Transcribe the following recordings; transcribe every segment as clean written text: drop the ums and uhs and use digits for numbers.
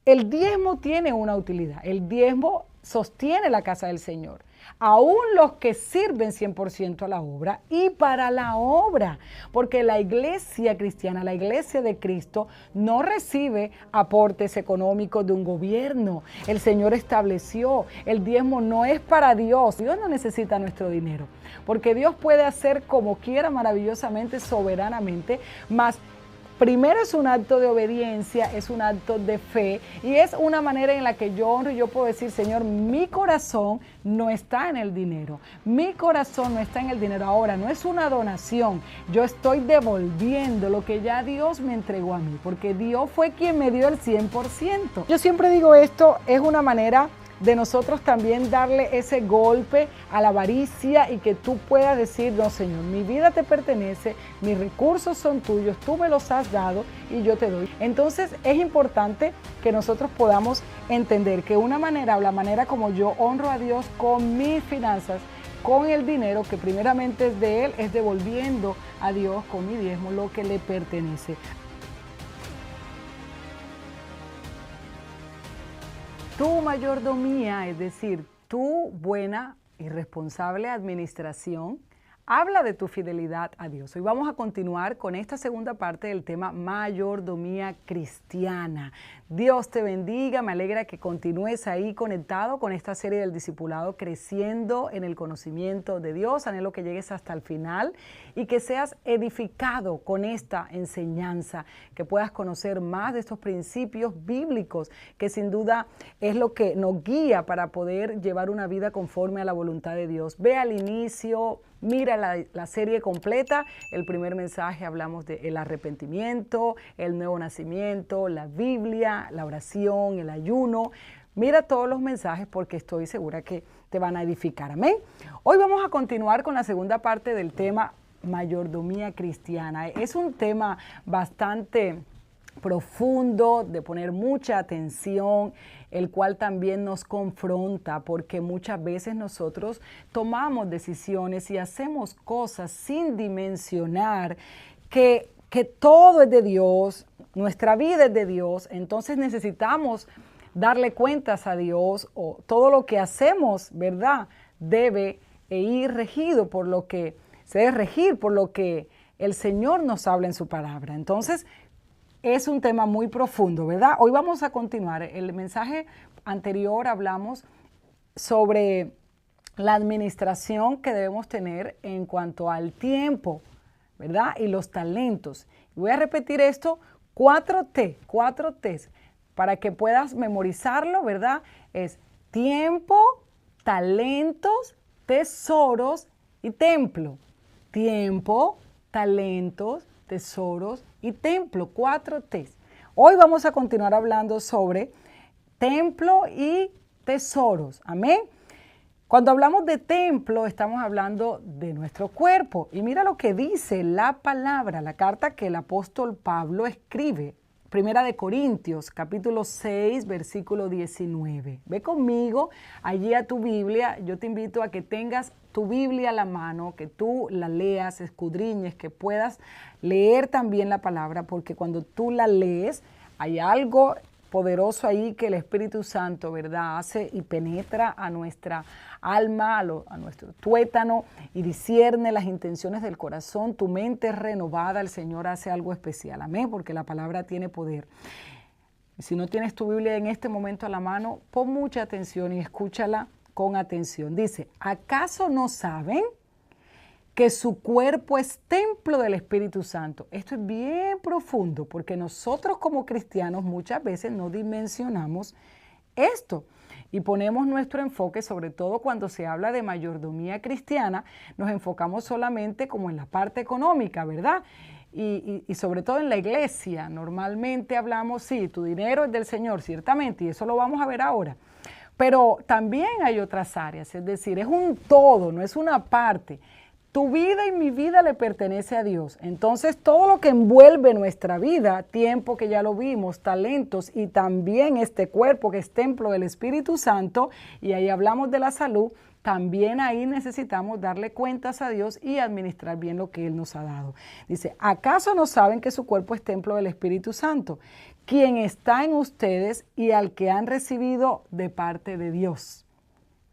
el diezmo tiene una utilidad. El diezmo sostiene la casa del Señor. Aún los que sirven 100% a la obra y para la obra, porque la iglesia cristiana, la iglesia de Cristo, no recibe aportes económicos de un gobierno. El Señor estableció, el diezmo no es para Dios. Dios no necesita nuestro dinero, porque Dios puede hacer como quiera, maravillosamente, soberanamente, mas primero es un acto de obediencia, es un acto de fe y es una manera en la que yo honro y yo puedo decir, Señor, mi corazón no está en el dinero, mi corazón no está en el dinero. Ahora, no es una donación, yo estoy devolviendo lo que ya Dios me entregó a mí, porque Dios fue quien me dio el 100%. Yo siempre digo esto, es una manera de nosotros también darle ese golpe a la avaricia y que tú puedas decir, no Señor, mi vida te pertenece, mis recursos son tuyos, tú me los has dado y yo te doy. Entonces es importante que nosotros podamos entender que una manera o la manera como yo honro a Dios con mis finanzas, con el dinero que primeramente es de Él, es devolviendo a Dios con mi diezmo lo que le pertenece. Tu mayordomía, es decir, tu buena y responsable administración, habla de tu fidelidad a Dios. Hoy vamos a continuar con esta segunda parte del tema mayordomía cristiana. Dios te bendiga, me alegra que continúes ahí conectado con esta serie del discipulado, creciendo en el conocimiento de Dios. Anhelo que llegues hasta el final y que seas edificado con esta enseñanza, que puedas conocer más de estos principios bíblicos, que sin duda es lo que nos guía para poder llevar una vida conforme a la voluntad de Dios. Ve al inicio, mira la serie completa. El primer mensaje hablamos del arrepentimiento, el nuevo nacimiento, la Biblia, la oración, el ayuno. Mira todos los mensajes porque estoy segura que te van a edificar. Amén. Hoy vamos a continuar con la segunda parte del tema mayordomía cristiana. Es un tema bastante profundo, de poner mucha atención, el cual también nos confronta porque muchas veces nosotros tomamos decisiones y hacemos cosas sin dimensionar que todo es de Dios, nuestra vida es de Dios, entonces necesitamos darle cuentas a Dios, o todo lo que hacemos, ¿verdad? Debe ir regido por lo que, se debe regir por lo que el Señor nos habla en su palabra. Entonces, es un tema muy profundo, ¿verdad? Hoy vamos a continuar. El mensaje anterior hablamos sobre la administración que debemos tener en cuanto al tiempo, ¿verdad? Y los talentos. Voy a repetir esto, 4T, para que puedas memorizarlo, ¿verdad? Es tiempo, talentos, tesoros y templo. Tiempo, talentos, tesoros y templo, 4T. Hoy vamos a continuar hablando sobre templo y tesoros. Amén. Cuando hablamos de templo, estamos hablando de nuestro cuerpo. Y mira lo que dice la palabra, la carta que el apóstol Pablo escribe. Primera de Corintios, capítulo 6, versículo 19. Ve conmigo allí a tu Biblia. Yo te invito a que tengas tu Biblia a la mano, que tú la leas, escudriñes, que puedas leer también la palabra, porque cuando tú la lees, hay algo poderoso ahí que el Espíritu Santo, ¿verdad?, hace y penetra a nuestra alma, a nuestro tuétano y discierne las intenciones del corazón. Tu mente es renovada, el Señor hace algo especial. Amén, porque la palabra tiene poder. Si no tienes tu Biblia en este momento a la mano, pon mucha atención y escúchala con atención. Dice, ¿acaso no saben que su cuerpo es templo del Espíritu Santo? Esto es bien profundo porque nosotros como cristianos muchas veces no dimensionamos esto y ponemos nuestro enfoque, sobre todo cuando se habla de mayordomía cristiana, nos enfocamos solamente como en la parte económica, ¿verdad? Y sobre todo en la iglesia. Normalmente hablamos, sí, tu dinero es del Señor, ciertamente, y eso lo vamos a ver ahora. Pero también hay otras áreas, es decir, es un todo, no es una parte. Tu vida y mi vida le pertenece a Dios. Entonces, todo lo que envuelve nuestra vida, tiempo que ya lo vimos, talentos y también este cuerpo que es templo del Espíritu Santo, y ahí hablamos de la salud, también ahí necesitamos darle cuentas a Dios y administrar bien lo que Él nos ha dado. Dice, ¿acaso no saben que su cuerpo es templo del Espíritu Santo, quien está en ustedes y al que han recibido de parte de Dios.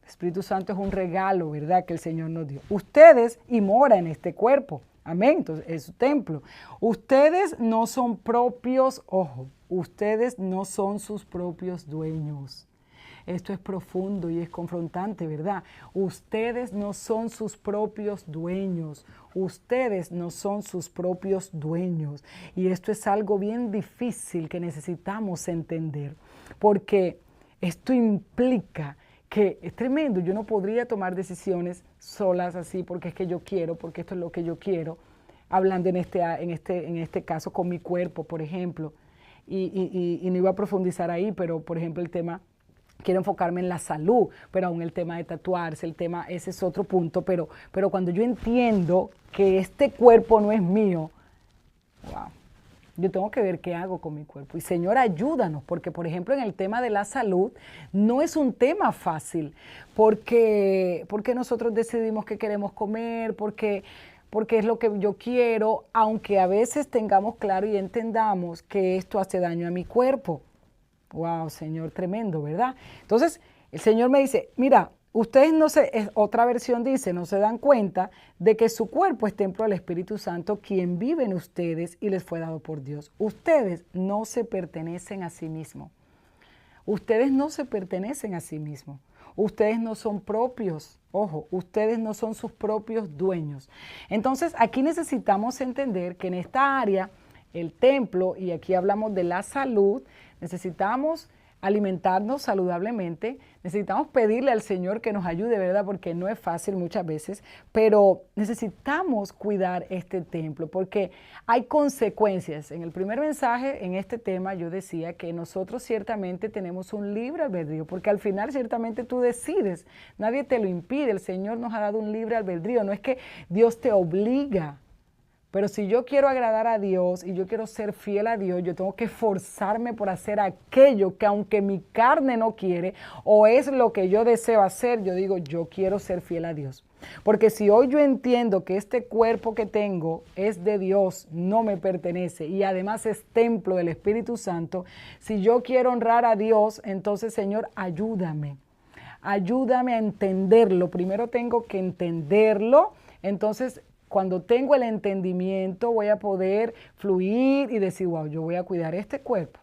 El Espíritu Santo es un regalo, ¿verdad?, que el Señor nos dio. Ustedes y mora en este cuerpo. Amén. Entonces, es su templo. Ustedes no son propios, ojo, ustedes no son sus propios dueños. Esto es profundo y es confrontante, ¿verdad? Ustedes no son sus propios dueños. Ustedes no son sus propios dueños. Y esto es algo bien difícil que necesitamos entender, porque esto implica que es tremendo. Yo no podría tomar decisiones solas así porque es que yo quiero, porque esto es lo que yo quiero, hablando en este caso con mi cuerpo, por ejemplo. Y no iba a profundizar ahí, pero por ejemplo el tema, quiero enfocarme en la salud, pero aún el tema de tatuarse, ese es otro punto, pero cuando yo entiendo que este cuerpo no es mío, wow, yo tengo que ver qué hago con mi cuerpo. Y Señor, ayúdanos, porque por ejemplo en el tema de la salud no es un tema fácil, porque nosotros decidimos qué queremos comer, porque es lo que yo quiero, aunque a veces tengamos claro y entendamos que esto hace daño a mi cuerpo. Wow, Señor, tremendo, ¿verdad? Entonces, el Señor me dice, mira, ustedes otra versión dice, no se dan cuenta de que su cuerpo es templo del Espíritu Santo, quien vive en ustedes y les fue dado por Dios. Ustedes no se pertenecen a sí mismos. Ustedes no se pertenecen a sí mismos. Ustedes no son propios. Ojo, ustedes no son sus propios dueños. Entonces, aquí necesitamos entender que en esta área, el templo, y aquí hablamos de la salud, necesitamos alimentarnos saludablemente, necesitamos pedirle al Señor que nos ayude, ¿verdad? Porque no es fácil muchas veces, pero necesitamos cuidar este templo porque hay consecuencias. En el primer mensaje, en este tema, yo decía que nosotros ciertamente tenemos un libre albedrío, porque al final ciertamente tú decides, nadie te lo impide, el Señor nos ha dado un libre albedrío, no es que Dios te obliga. Pero si yo quiero agradar a Dios y yo quiero ser fiel a Dios, yo tengo que esforzarme por hacer aquello que aunque mi carne no quiere o es lo que yo deseo hacer, yo digo, yo quiero ser fiel a Dios. Porque si hoy yo entiendo que este cuerpo que tengo es de Dios, no me pertenece y además es templo del Espíritu Santo, si yo quiero honrar a Dios, entonces Señor, ayúdame. Ayúdame a entenderlo. Primero tengo que entenderlo, entonces cuando tengo el entendimiento voy a poder fluir y decir, wow, yo voy a cuidar este cuerpo.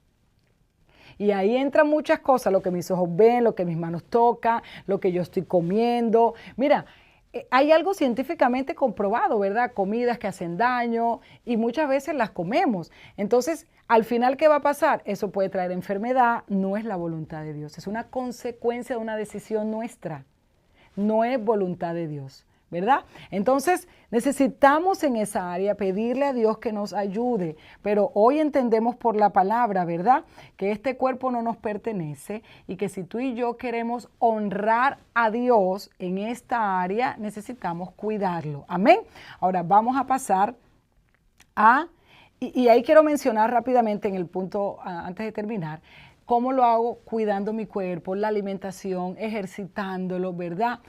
Y ahí entran muchas cosas, lo que mis ojos ven, lo que mis manos tocan, lo que yo estoy comiendo. Mira, hay algo científicamente comprobado, ¿verdad? Comidas que hacen daño y muchas veces las comemos. Entonces, al final, ¿qué va a pasar? Eso puede traer enfermedad, no es la voluntad de Dios, es una consecuencia de una decisión nuestra, no es voluntad de Dios, ¿verdad? Entonces, necesitamos en esa área pedirle a Dios que nos ayude, pero hoy entendemos por la palabra, ¿verdad?, que este cuerpo no nos pertenece y que si tú y yo queremos honrar a Dios en esta área, necesitamos cuidarlo. Amén. Ahora vamos a pasar a, y ahí quiero mencionar rápidamente en el punto, antes de terminar, cómo lo hago cuidando mi cuerpo, la alimentación, ejercitándolo, ¿verdad?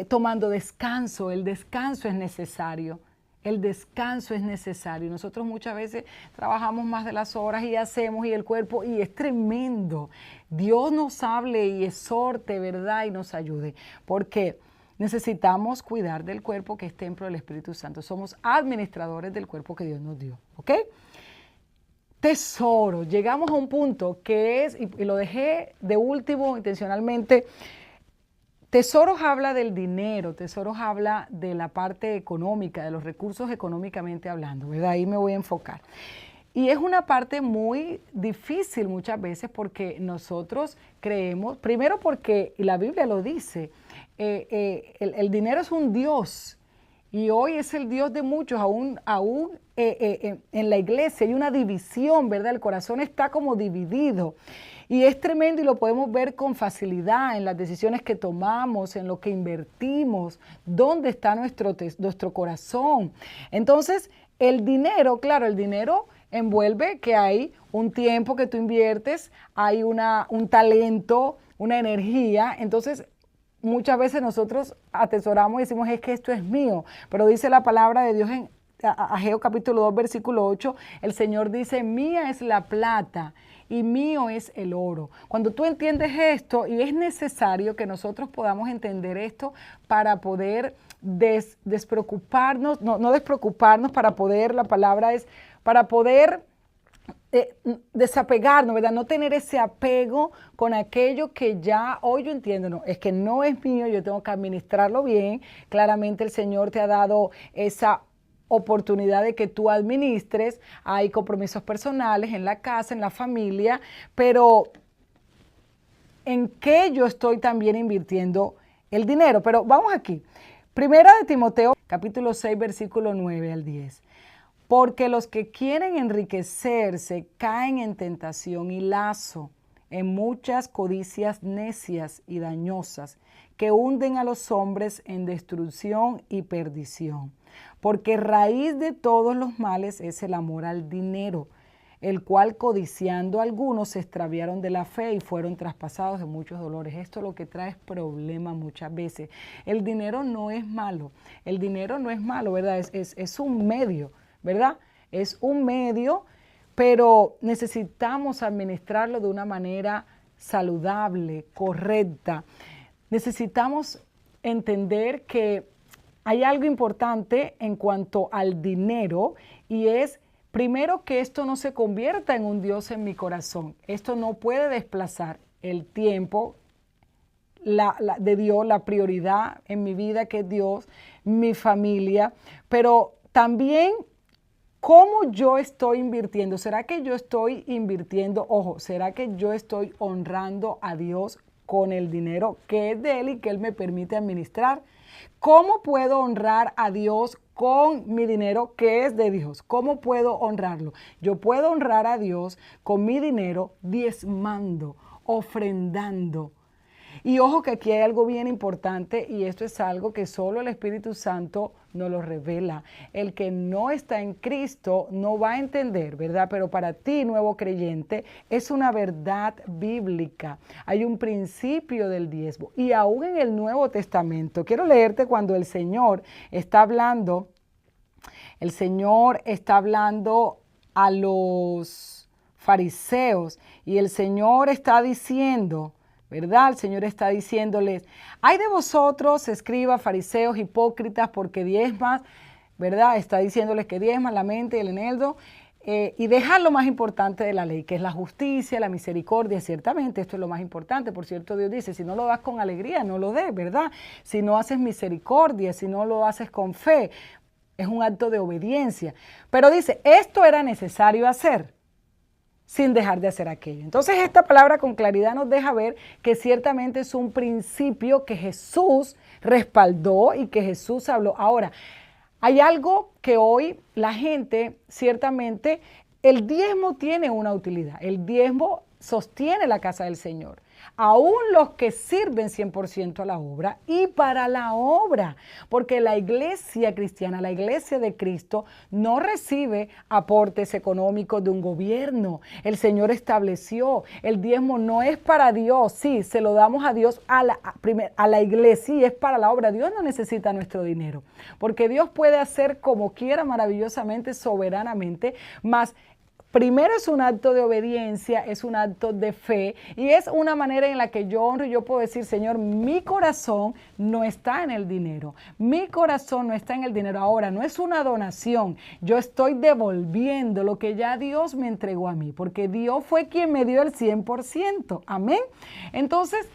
Tomando descanso. El descanso es necesario. El descanso es necesario. Nosotros muchas veces trabajamos más de las horas y hacemos y el cuerpo, y es tremendo. Dios nos hable y exhorte, ¿verdad? Y nos ayude. Porque necesitamos cuidar del cuerpo que es templo del Espíritu Santo. Somos administradores del cuerpo que Dios nos dio. ¿Ok? Tesoro. Llegamos a un punto que es, y lo dejé de último intencionalmente, tesoros habla del dinero, tesoros habla de la parte económica, de los recursos económicamente hablando, ¿verdad? Ahí me voy a enfocar. Y es una parte muy difícil muchas veces porque nosotros creemos, primero porque la Biblia lo dice, el dinero es un Dios. Y hoy es el Dios de muchos, aún en la iglesia hay una división, ¿verdad? El corazón está como dividido. Y es tremendo y lo podemos ver con facilidad en las decisiones que tomamos, en lo que invertimos, dónde está nuestro corazón. Entonces, el dinero, claro, el dinero envuelve que hay un tiempo que tú inviertes, hay un talento, una energía. Entonces, muchas veces nosotros atesoramos y decimos, es que esto es mío, pero dice la palabra de Dios Ageo capítulo 2, versículo 8, el Señor dice, mía es la plata y mío es el oro. Cuando tú entiendes esto, y es necesario que nosotros podamos entender esto para poder despreocuparnos, no despreocuparnos, para poder, la palabra es, para poder desapegarnos, ¿verdad? No tener ese apego con aquello que ya hoy yo entiendo, no, es que no es mío, yo tengo que administrarlo bien. Claramente el Señor te ha dado esa oportunidad de que tú administres, hay compromisos personales en la casa, en la familia, pero ¿en qué yo estoy también invirtiendo el dinero? Pero vamos aquí. Primera de Timoteo, capítulo 6, versículo 9 al 10. Porque los que quieren enriquecerse caen en tentación y lazo, en muchas codicias necias y dañosas, que hunden a los hombres en destrucción y perdición. Porque raíz de todos los males es el amor al dinero, el cual codiciando algunos se extraviaron de la fe y fueron traspasados de muchos dolores. Esto lo que trae es problema muchas veces. El dinero no es malo, el dinero no es malo, ¿verdad? Es un medio, ¿verdad? Es un medio, pero necesitamos administrarlo de una manera saludable, correcta. Necesitamos entender que hay algo importante en cuanto al dinero y es, primero, que esto no se convierta en un Dios en mi corazón. Esto no puede desplazar el tiempo de Dios, la prioridad en mi vida que es Dios, mi familia, pero también cómo yo estoy invirtiendo. ¿Será que yo estoy invirtiendo? Ojo, ¿será que yo estoy honrando a Dios con el dinero que es de Él y que Él me permite administrar? ¿Cómo puedo honrar a Dios con mi dinero que es de Dios? ¿Cómo puedo honrarlo? Yo puedo honrar a Dios con mi dinero diezmando, ofrendando. Y ojo que aquí hay algo bien importante y esto es algo que solo el Espíritu Santo nos lo revela. El que no está en Cristo no va a entender, ¿verdad? Pero para ti, nuevo creyente, es una verdad bíblica. Hay un principio del diezmo. Y aún en el Nuevo Testamento, quiero leerte cuando el Señor está hablando a los fariseos y el Señor está diciendo, ¿verdad? El Señor está diciéndoles, ay de vosotros, escribas, fariseos, hipócritas, porque diezmas, ¿verdad? Está diciéndoles que diezman la mente y el eneldo, y dejar lo más importante de la ley, que es la justicia, la misericordia. Ciertamente esto es lo más importante. Por cierto, Dios dice, si no lo das con alegría, no lo des, ¿verdad? Si no haces misericordia, si no lo haces con fe, es un acto de obediencia. Pero dice, esto era necesario hacer, sin dejar de hacer aquello. Entonces esta palabra con claridad nos deja ver que ciertamente es un principio que Jesús respaldó y que Jesús habló. Ahora, hay algo que hoy la gente, ciertamente, el diezmo tiene una utilidad. El diezmo sostiene la casa del Señor. Aún los que sirven 100% a la obra y para la obra, porque la iglesia cristiana, la iglesia de Cristo, no recibe aportes económicos de un gobierno. El Señor estableció, el diezmo no es para Dios, sí, se lo damos a Dios, a la iglesia, y es para la obra. Dios no necesita nuestro dinero, porque Dios puede hacer como quiera maravillosamente, soberanamente, mas primero es un acto de obediencia, es un acto de fe y es una manera en la que yo honro y yo puedo decir, Señor, mi corazón no está en el dinero, mi corazón no está en el dinero. Ahora, no es una donación, yo estoy devolviendo lo que ya Dios me entregó a mí, porque Dios fue quien me dio el 100%, amén. Entonces,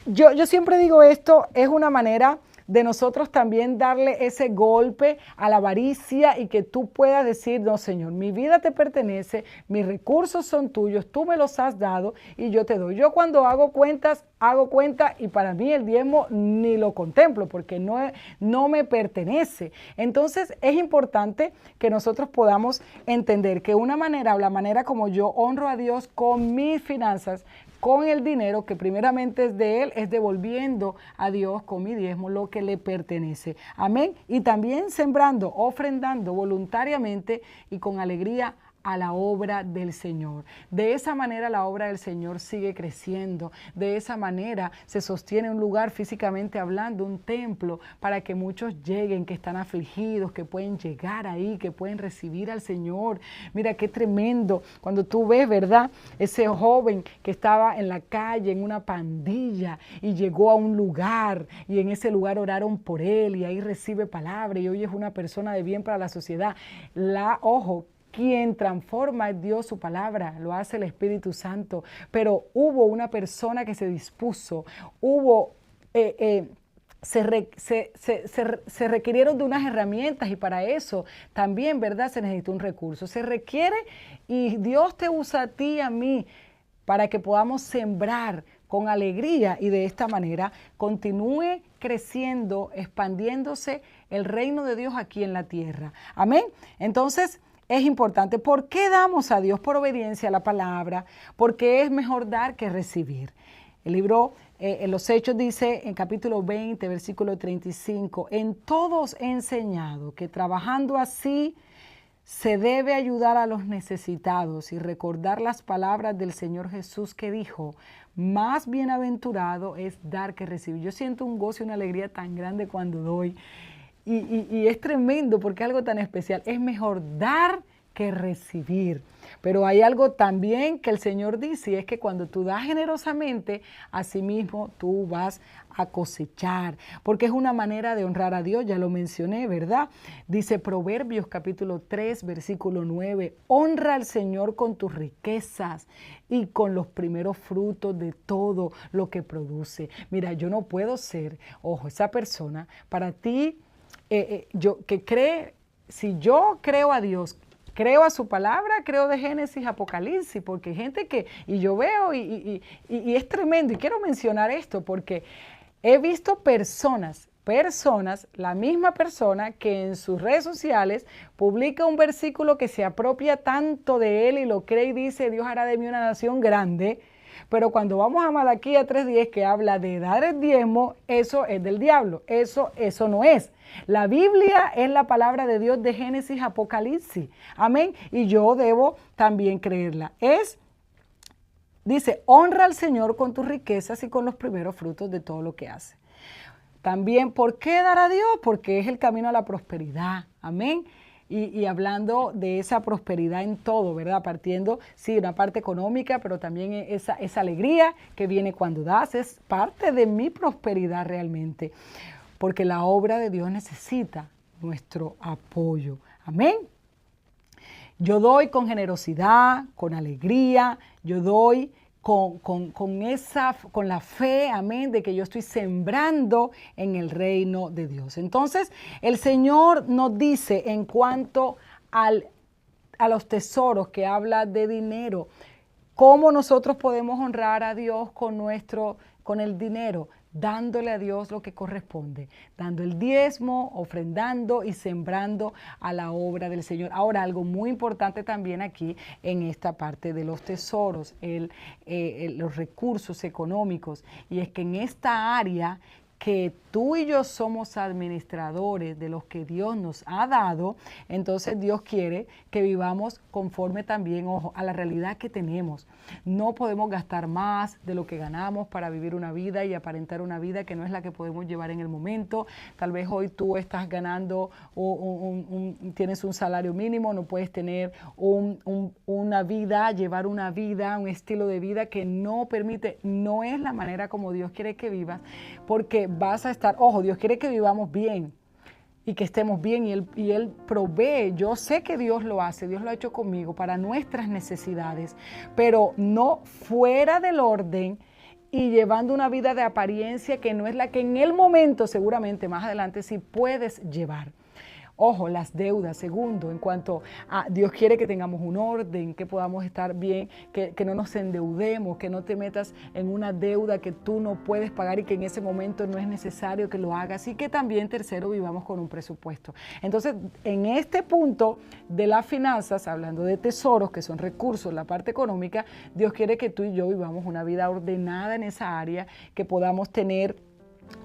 yo siempre digo esto, es una manera de nosotros también darle ese golpe a la avaricia y que tú puedas decir, no, Señor, mi vida te pertenece, mis recursos son tuyos, tú me los has dado y yo te doy. Yo cuando hago cuenta y para mí el diezmo ni lo contemplo porque no me pertenece. Entonces es importante que nosotros podamos entender que la manera como yo honro a Dios con mis finanzas, con el dinero que primeramente es de Él, es devolviendo a Dios con mi diezmo lo que le pertenece. Amén. Y también sembrando, ofrendando voluntariamente y con alegría a la obra del Señor. De esa manera la obra del Señor sigue creciendo. De esa manera se sostiene un lugar físicamente hablando, un templo, para que muchos lleguen, que están afligidos, que pueden llegar ahí, que pueden recibir al Señor. Mira qué tremendo cuando tú ves, ¿verdad? Ese joven que estaba en la calle, en una pandilla, y llegó a un lugar, y en ese lugar oraron por él, y ahí recibe palabra, y hoy es una persona de bien para la sociedad. Ojo, quien transforma es Dios, su palabra, lo hace el Espíritu Santo, pero hubo una persona que se dispuso, se requirieron de unas herramientas y para eso también, ¿verdad? Se necesita un recurso, se requiere y Dios te usa a ti y a mí para que podamos sembrar con alegría y de esta manera continúe creciendo, expandiéndose el reino de Dios aquí en la tierra. Amén. Entonces, es importante. ¿Por qué damos a Dios? Por obediencia a la palabra, porque es mejor dar que recibir. El libro, en los Hechos dice en capítulo 20, versículo 35, en todos he enseñado que trabajando así se debe ayudar a los necesitados y recordar las palabras del Señor Jesús que dijo, más bienaventurado es dar que recibir. Yo siento un gozo y una alegría tan grande cuando doy. Y es tremendo porque es algo tan especial. Es mejor dar que recibir. Pero hay algo también que el Señor dice, y es que cuando tú das generosamente, asimismo tú vas a cosechar, porque es una manera de honrar a Dios, ya lo mencioné, ¿verdad? Dice Proverbios capítulo 3, versículo 9, honra al Señor con tus riquezas y con los primeros frutos de todo lo que produce. Mira, yo no puedo ser, ojo, esa persona, para ti, si yo creo a Dios, creo a su palabra, creo de Génesis, Apocalipsis, porque hay gente que, y yo veo, y es tremendo, y quiero mencionar esto, porque he visto personas, la misma persona que en sus redes sociales publica un versículo que se apropia tanto de él y lo cree y dice, Dios hará de mí una nación grande, pero cuando vamos a Malaquías 3:10 que habla de dar el diezmo, eso es del diablo, eso no es. La Biblia es la palabra de Dios de Génesis, Apocalipsis, amén, y yo debo también creerla. Dice, honra al Señor con tus riquezas y con los primeros frutos de todo lo que hace. También, ¿por qué dar a Dios? Porque es el camino a la prosperidad, amén. Y hablando de esa prosperidad en todo, ¿verdad? Partiendo, sí, una parte económica, pero también esa alegría que viene cuando das, es parte de mi prosperidad realmente. Porque la obra de Dios necesita nuestro apoyo. Amén. Yo doy con generosidad, con alegría, yo doy con la fe, amén, de que yo estoy sembrando en el reino de Dios. Entonces, el Señor nos dice en cuanto a los tesoros que habla de dinero, cómo nosotros podemos honrar a Dios con el dinero, dándole a Dios lo que corresponde, dando el diezmo, ofrendando y sembrando a la obra del Señor. Ahora, algo muy importante también aquí en esta parte de los tesoros, los recursos económicos, y es que en esta área que tú y yo somos administradores de los que Dios nos ha dado, entonces Dios quiere que vivamos conforme también, ojo, a la realidad que tenemos. No podemos gastar más de lo que ganamos para vivir una vida y aparentar una vida que no es la que podemos llevar en el momento. Tal vez hoy tú estás ganando, tienes un salario mínimo, no puedes tener una vida, llevar una vida, un estilo de vida que no permite, no es la manera como Dios quiere que vivas, porque vas a estar, ojo, Dios quiere que vivamos bien y que estemos bien y Él provee. Yo sé que Dios lo hace, Dios lo ha hecho conmigo para nuestras necesidades, pero no fuera del orden y llevando una vida de apariencia que no es la que en el momento, seguramente más adelante sí puedes llevar. Ojo, las deudas. Segundo, en cuanto a Dios quiere que tengamos un orden, que podamos estar bien, que no nos endeudemos, que no te metas en una deuda que tú no puedes pagar y que en ese momento no es necesario que lo hagas. Y que también, tercero, vivamos con un presupuesto. Entonces, en este punto de las finanzas, hablando de tesoros, que son recursos, la parte económica, Dios quiere que tú y yo vivamos una vida ordenada en esa área, que podamos tener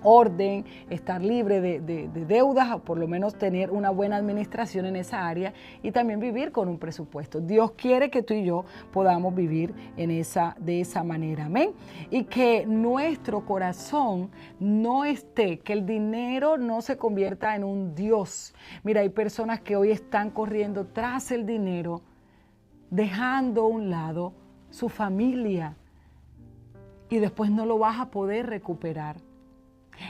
orden, estar libre de deudas, o por lo menos tener una buena administración en esa área y también vivir con un presupuesto. Dios quiere que tú y yo podamos vivir de esa manera, amén. Y que nuestro corazón no esté, que el dinero no se convierta en un Dios. Mira, hay personas que hoy están corriendo tras el dinero, dejando a un lado su familia y después no lo vas a poder recuperar.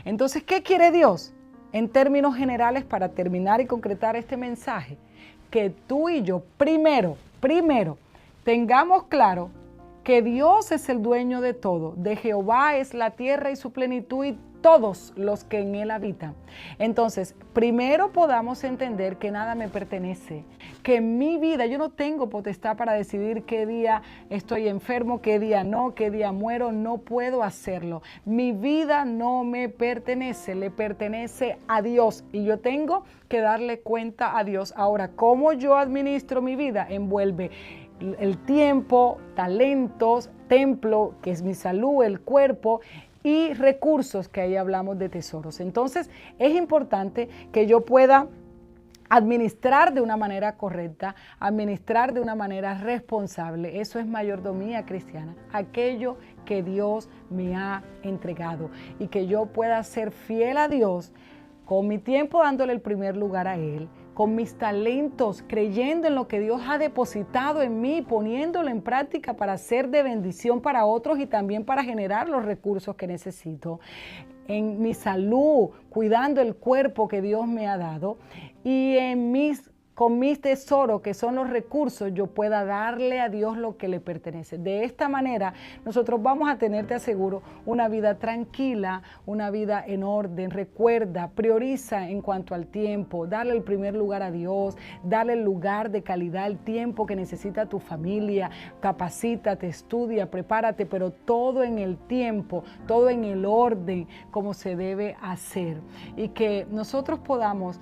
Entonces, ¿qué quiere Dios? En términos generales, para terminar y concretar este mensaje, que tú y yo primero, tengamos claro que Dios es el dueño de todo. De Jehová es la tierra y su plenitud y todos los que en él habitan. Entonces, primero podamos entender que nada me pertenece, que en mi vida yo no tengo potestad para decidir qué día estoy enfermo, qué día no, qué día muero, no puedo hacerlo. Mi vida no me pertenece, le pertenece a Dios y yo tengo que darle cuenta a Dios. Ahora, ¿cómo yo administro mi vida? Envuelve el tiempo, talentos, templo, que es mi salud, el cuerpo, y recursos, que ahí hablamos de tesoros. Entonces, es importante que yo pueda administrar de una manera correcta, administrar de una manera responsable. Eso es mayordomía cristiana, aquello que Dios me ha entregado y que yo pueda ser fiel a Dios con mi tiempo dándole el primer lugar a Él, con mis talentos, creyendo en lo que Dios ha depositado en mí, poniéndolo en práctica para ser de bendición para otros y también para generar los recursos que necesito. En mi salud, cuidando el cuerpo que Dios me ha dado y con mis tesoros, que son los recursos, yo pueda darle a Dios lo que le pertenece. De esta manera, nosotros vamos a tener, te aseguro, una vida tranquila, una vida en orden. Recuerda, prioriza en cuanto al tiempo, darle el primer lugar a Dios, darle el lugar de calidad, el tiempo que necesita tu familia, capacítate, estudia, prepárate, pero todo en el tiempo, todo en el orden, como se debe hacer. Y que nosotros podamos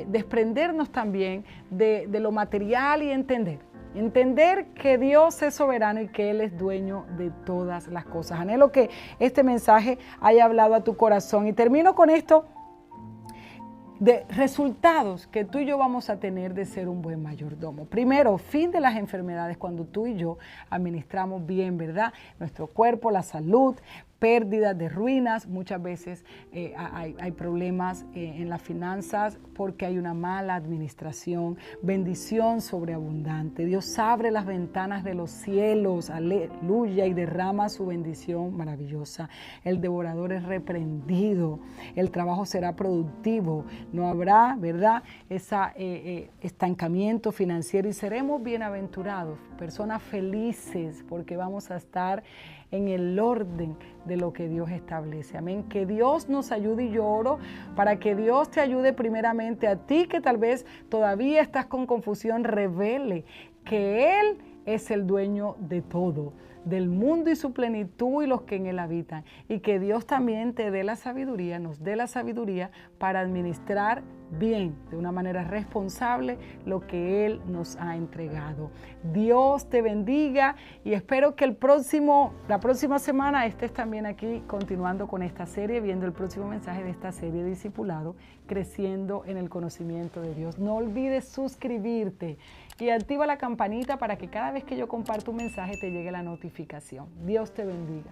desprendernos también de lo material y entender que Dios es soberano y que Él es dueño de todas las cosas. Anhelo que este mensaje haya hablado a tu corazón y termino con esto de resultados que tú y yo vamos a tener de ser un buen mayordomo. Primero, fin de las enfermedades cuando tú y yo administramos bien, ¿verdad? Nuestro cuerpo, la salud, pérdidas de ruinas. Muchas veces hay problemas en las finanzas porque hay una mala administración. Bendición sobreabundante. Dios abre las ventanas de los cielos, aleluya, y derrama su bendición maravillosa. El devorador es reprendido. El trabajo será productivo. No habrá, ¿verdad?, ese estancamiento financiero y seremos bienaventurados, personas felices, porque vamos a estar en el orden de lo que Dios establece. Amén. Que Dios nos ayude y yo oro para que Dios te ayude primeramente a ti que tal vez todavía estás con confusión, revele que Él es el dueño de todo, del mundo y su plenitud y los que en él habitan. Y que Dios también te dé la sabiduría, nos dé la sabiduría para administrar bien, de una manera responsable, lo que Él nos ha entregado. Dios te bendiga y espero que la próxima semana estés también aquí continuando con esta serie, viendo el próximo mensaje de esta serie Discipulado, creciendo en el conocimiento de Dios. No olvides suscribirte y activa la campanita para que cada vez que yo comparto un mensaje te llegue la notificación. Dios te bendiga.